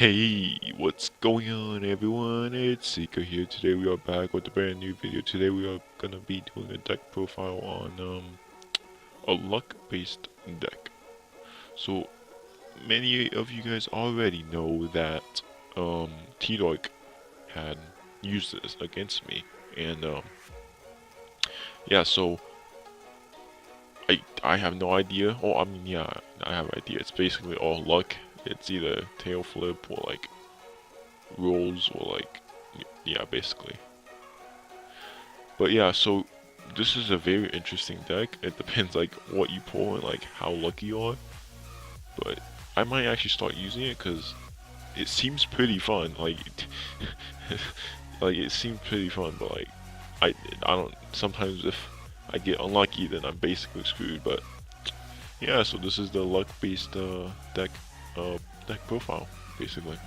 Hey, what's going on everyone? It's SeeKaaaahh here. Today we are back with a brand new video. Today we are gonna be doing a deck profile on a luck-based deck. So many of you guys already know that T-Dork had used this against me, and yeah, so I have no idea. Oh, I mean, yeah, I have an idea. It's basically all luck. It's either tail flip or like rolls or like, yeah, basically. But yeah, so this is a very interesting deck. It depends like what you pull and like how lucky you are. But I might actually start using it because it seems pretty fun. Like, like it seems pretty fun. But like, I don't. Sometimes if I get unlucky, then I'm basically screwed. But yeah, so this is the luck-based deck deck profile basically.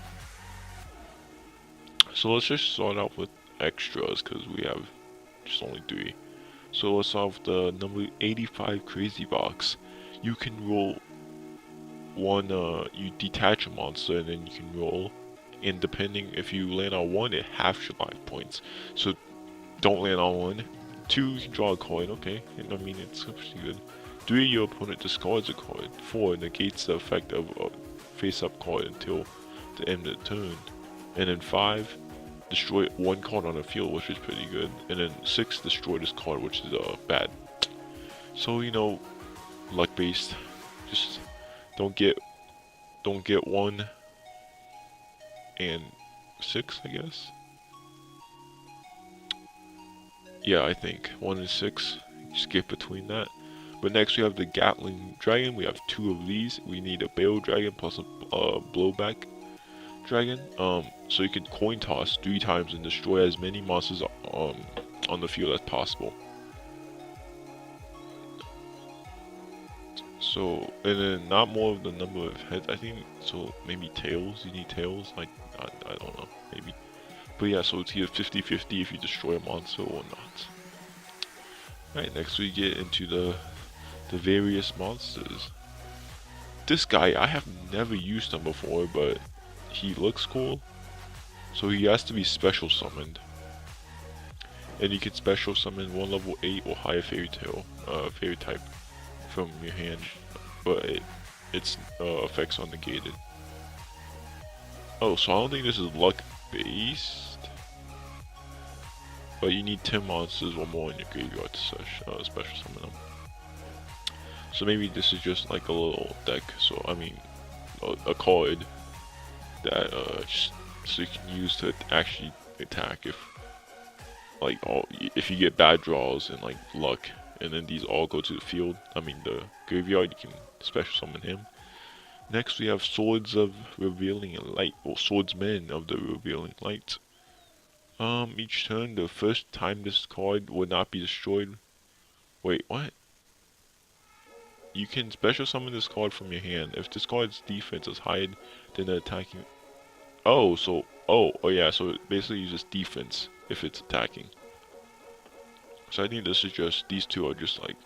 So let's just start out with extras because we have just only 3. So let's start with the number 85 crazy box. You can roll one, you detach a monster and then you can roll. And depending if you land on 1, it halves your life points. So don't land on 1. 2, you can draw a card, okay. And I mean, it's pretty good. 3, your opponent discards a card. 4, negates the effect of a face-up card until the end of the turn. And then 5, destroy 1 card on the field, which is pretty good. And then 6, destroy this card, which is bad. So you know, luck based. Just don't get 1 and 6, I guess. Yeah, I think 1 and 6. Skip between that. But next we have the Gatling Dragon. We have 2 of these. We need a Barrel Dragon plus a Blowback Dragon. So you can coin toss 3 times and destroy as many monsters on the field as possible. So, and then not more of the number of heads, I think, so maybe tails, you need tails, like, I don't know, maybe. But yeah, so it's either 50-50 if you destroy a monster or not. Alright, next we get into the various monsters. This guy, I have never used him before, but he looks cool. So he has to be special summoned. And you can special summon 1 level 8 or higher fairy type from your hand, but its effects are negated. Oh, so I don't think this is luck based, but you need 10 monsters or more in your graveyard to special summon them. So maybe this is just like a little deck. So I mean, a card that so you can use to actually attack if you get bad draws and like luck. And then these all go to the field. I mean the graveyard, you can special summon him. Next we have Swords of Revealing Light, or Swordsmen of the Revealing Light. Each turn, the first time this card would not be destroyed. Wait, what? You can special summon this card from your hand. If this card's defense is higher than the attacking. Oh, so oh yeah, so it basically uses defense if it's attacking. So I think this is just, these 2 are just like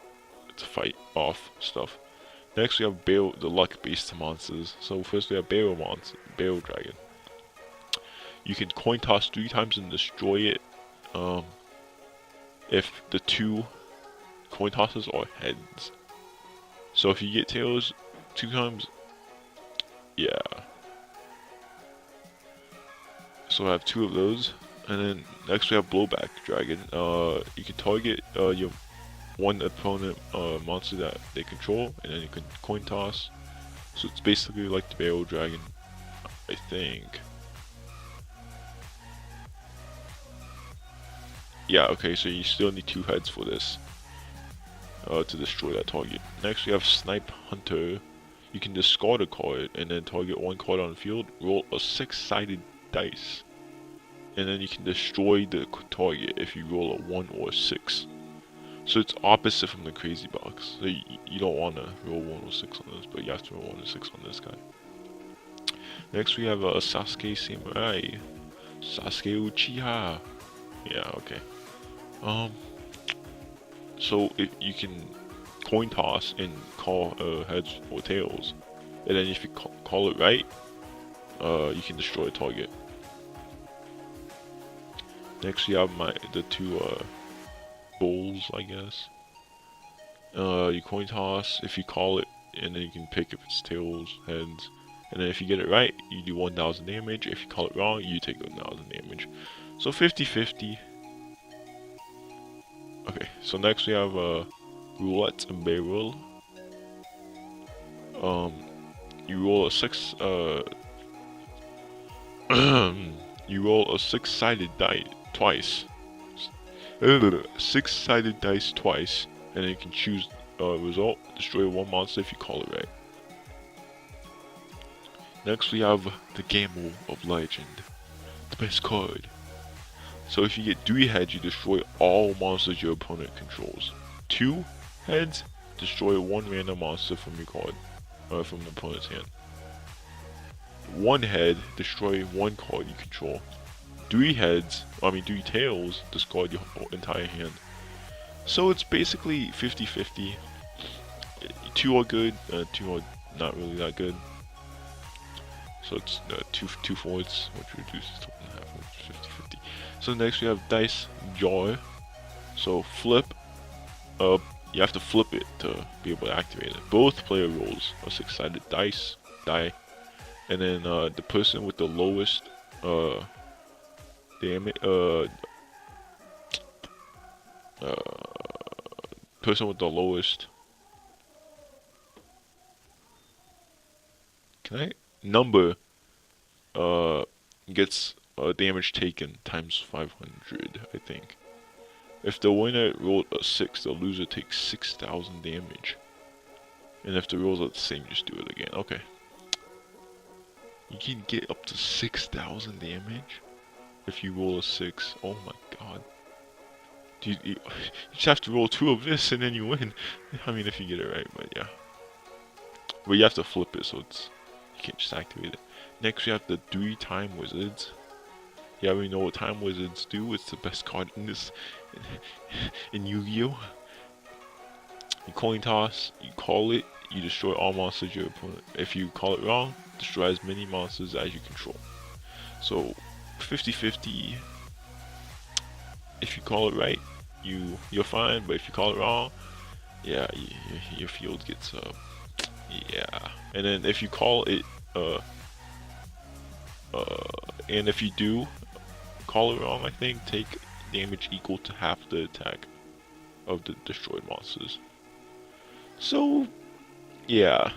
to fight off stuff. Next we have the luck-based monsters. So first we have Barrel Dragon. You can coin toss 3 times and destroy it. If the 2 coin tosses are heads. So if you get tails 2 times, yeah. So I have 2 of those. And then next we have Blowback Dragon. You can target your 1 opponent monster that they control, and then you can coin toss. So it's basically like the Barrel Dragon, I think. Yeah, okay, so you still need 2 heads for this to destroy that target. Next we have Snipe Hunter. You can discard a card and then target 1 card on the field. Roll a 6-sided dice. And then you can destroy the target if you roll a 1 or a 6. So it's opposite from the crazy box. So you don't want to roll 1 or 6 on this, but you have to roll 1 or 6 on this guy. Next we have a Sasuke Samurai. Sasuke Uchiha. Yeah, okay. So if you can coin toss and call heads or tails, and then if you call it right, you can destroy a target. Next we have the two bowls, I guess. You coin toss if you call it, and then you can pick if it's tails, heads, and then if you get it right, you do 1000 damage. If you call it wrong, you take 1000 damage. So 50-50. Okay, so next we have roulette and barrel. You roll a you roll a six-sided die twice. Six-sided dice twice, and then you can choose a result. Destroy one monster if you call it right. Next we have the Gamble of Legend, the best card. So if you get 3 heads, you destroy all monsters your opponent controls. 2 heads, destroy 1 random monster from your card, from the opponent's hand. 1 head, destroy 1 card you control. 3 tails, discard your entire hand. So it's basically 50-50. 2 are good, 2 are not really that good. So it's 2 forwards, which reduces to 1.5, which is 50-50. So next we have dice jar. So flip, you have to flip it to be able to activate it. Both player rolls a 6-sided die, and then the person with the lowest damage, person with the lowest number gets damage taken times 500, I think. If the winner rolled a 6, the loser takes 6,000 damage. And if the rolls are the same, just do it again. Okay. You can get up to 6,000 damage if you roll a 6. Oh my god. Dude, you just have to roll 2 of this and then you win. I mean, if you get it right, but yeah. But you have to flip it, so you can't just activate it. Next, we have the 3 time wizards. You already know what time wizards do. It's the best card in this in Yu-Gi-Oh. You coin toss, you call it, you destroy all monsters your opponent. If you call it wrong, destroy as many monsters as you control. So 50-50. If you call it right, you're fine. But if you call it wrong, yeah, your field gets yeah. And then if you call it and if you do call it wrong, I think take damage equal to half the attack of the destroyed monsters. So yeah,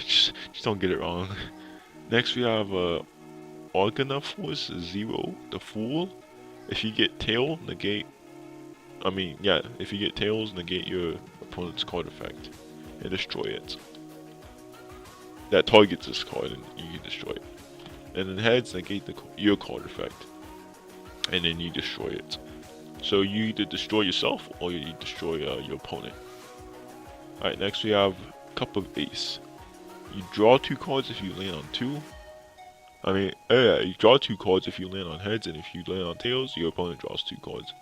just don't get it wrong. Next we have Arcana Force 0, the Fool. If you get tail, negate. If you get tails, negate your opponent's card effect and destroy it. That targets this card and you can destroy it. And then heads, negate your card effect, and then you destroy it. So you either destroy yourself or you destroy your opponent. Alright, next we have Cup of Ace. You draw 2 cards if you land on 2. You draw 2 cards if you land on heads, and if you land on tails, your opponent draws 2 cards.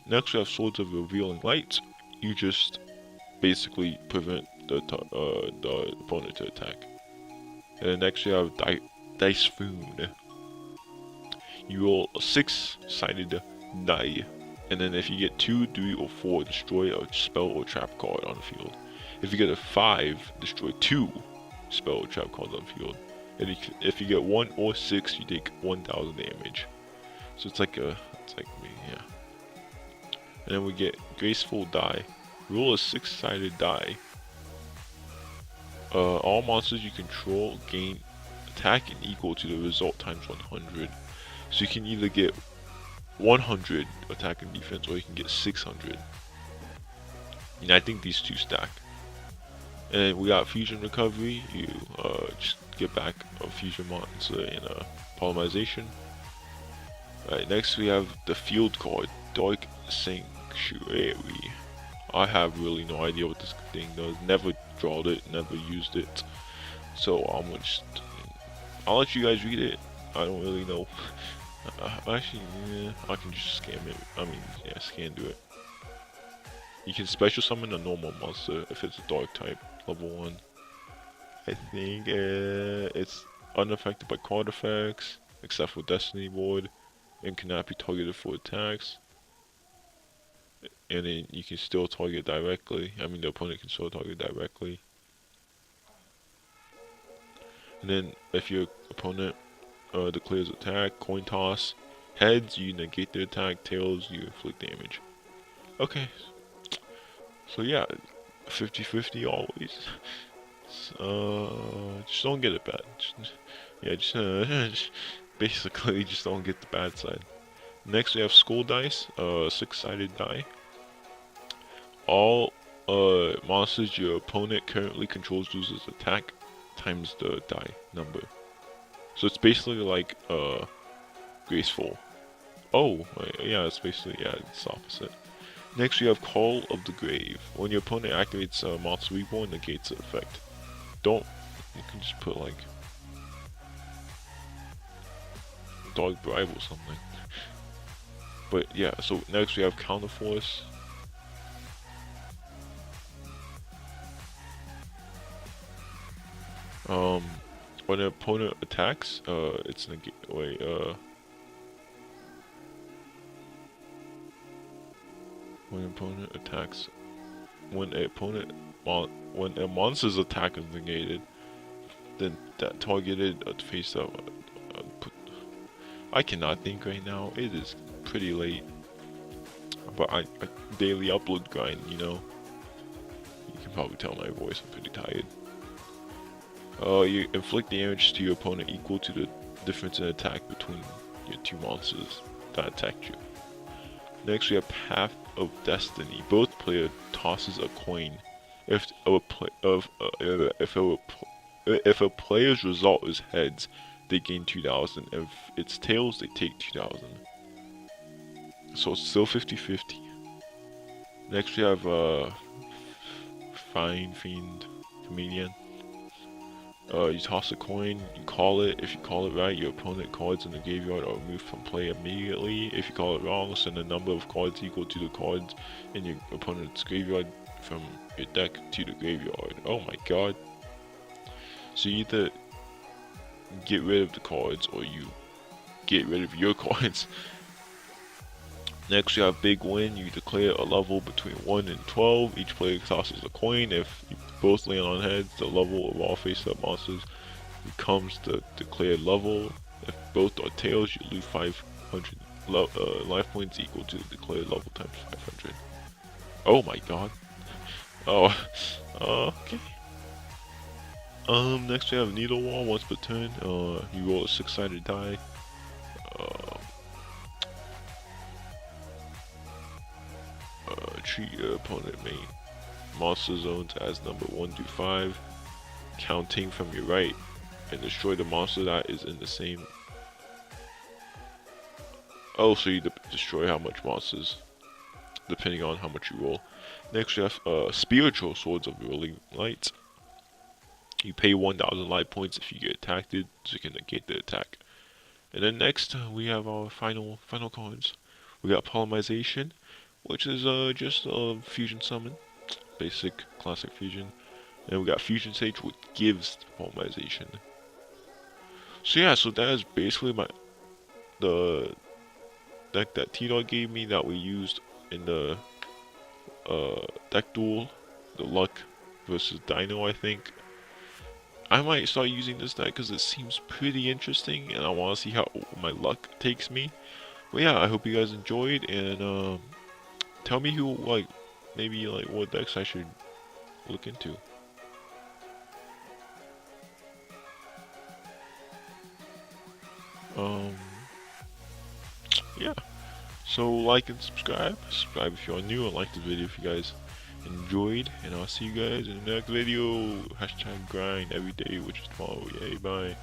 Next we have Swords of Revealing Light. You just basically prevent the opponent to attack. And then next we have Dice Foon. You roll a 6-sided die, and then if you get 2, 3, or 4, destroy a spell or trap card on the field. If you get a 5, destroy 2 spell or trap cards on the field. And if you get 1 or 6, you take 1000 damage. So it's like me, yeah. And then we get Graceful Die. Roll a 6-sided die. All monsters you control gain attack and equal to the result times 100. So you can either get 100 attack and defense, or you can get 600. And I think these 2 stack. And we got Fusion Recovery. You just get back a Fusion monster in Polymerization. Alright, next we have the field card, Dark Sanctuary. I have really no idea what this thing does. Never drawed it, never used it. So I'll let you guys read it. I don't really know. Actually, yeah, I can just scam it. Scan do it. You can special summon a normal monster if it's a dark type, level 1. I think it's unaffected by card effects, except for Destiny Board, and cannot be targeted for attacks. And then you can still target directly. I mean, the opponent can still target directly. And then if your opponent declares attack, coin toss, heads, you negate the attack, tails, you inflict damage. Okay. So yeah, 50-50 always. Just don't get it bad. Just basically just don't get the bad side. Next we have skull dice, 6-sided die. All monsters your opponent currently controls loses attack times the die number. So it's basically like graceful. Oh, yeah, it's basically, yeah, it's opposite. Next we have Call of the Grave. When your opponent activates Monster Reborn, negates the effect. You can just put like Dog Bribe or something. But yeah, so next we have Counterforce. When an opponent attacks, it's negate. Wait, when an opponent attacks, when a monster's attack is negated, then that targeted face up. I cannot think right now. It is pretty late, but I daily upload grind. You know, you can probably tell my voice. I'm pretty tired. You inflict damage to your opponent equal to the difference in attack between your two monsters that attacked you. Next we have Path of Destiny. Both player tosses a coin. If a player's result is heads, they gain 2,000. If it's tails, they take 2,000. So it's still 50-50. Next we have Fiend Comedian. You toss a coin, you call it. If you call it right, your opponent cards in the graveyard are removed from play immediately. If you call it wrong, send a number of cards equal to the cards in your opponent's graveyard from your deck to the graveyard. Oh my god. So you either get rid of the cards or you get rid of your cards. Next you have Big Win. You declare a level between 1 and 12. Each player tosses a coin. If you both land on heads, the level of all face-up monsters becomes the declared level. If both are tails, you lose 500 life points equal to the declared level times 500. Oh my god. Oh, okay. Next we have Needle Wall. Once per turn, you roll a 6-sided die. Treat your opponent main monster zones as number 1 to 5, counting from your right, and destroy the monster that is in the same. Oh, so you destroy how much monsters, depending on how much you roll. Next we have Spiritual Swords of Rolling Light. You pay 1,000 life points if you get attacked, so you can negate the attack. And then next we have our final cards. We got Polymerization, which is just a fusion summon, basic classic fusion. And we got Fusion Sage, which gives Polymerization. So yeah, so that is basically the deck that T-Dog gave me that we used in the deck duel, the Luck versus Dino, I think. I might start using this deck because it seems pretty interesting, and I want to see how my luck takes me. But yeah, I hope you guys enjoyed, and tell me who, maybe what decks I should look into. Yeah. So like and subscribe. Subscribe if you are new, and like the video if you guys enjoyed. And I'll see you guys in the next video. #grind every day, which is tomorrow. Yay, bye.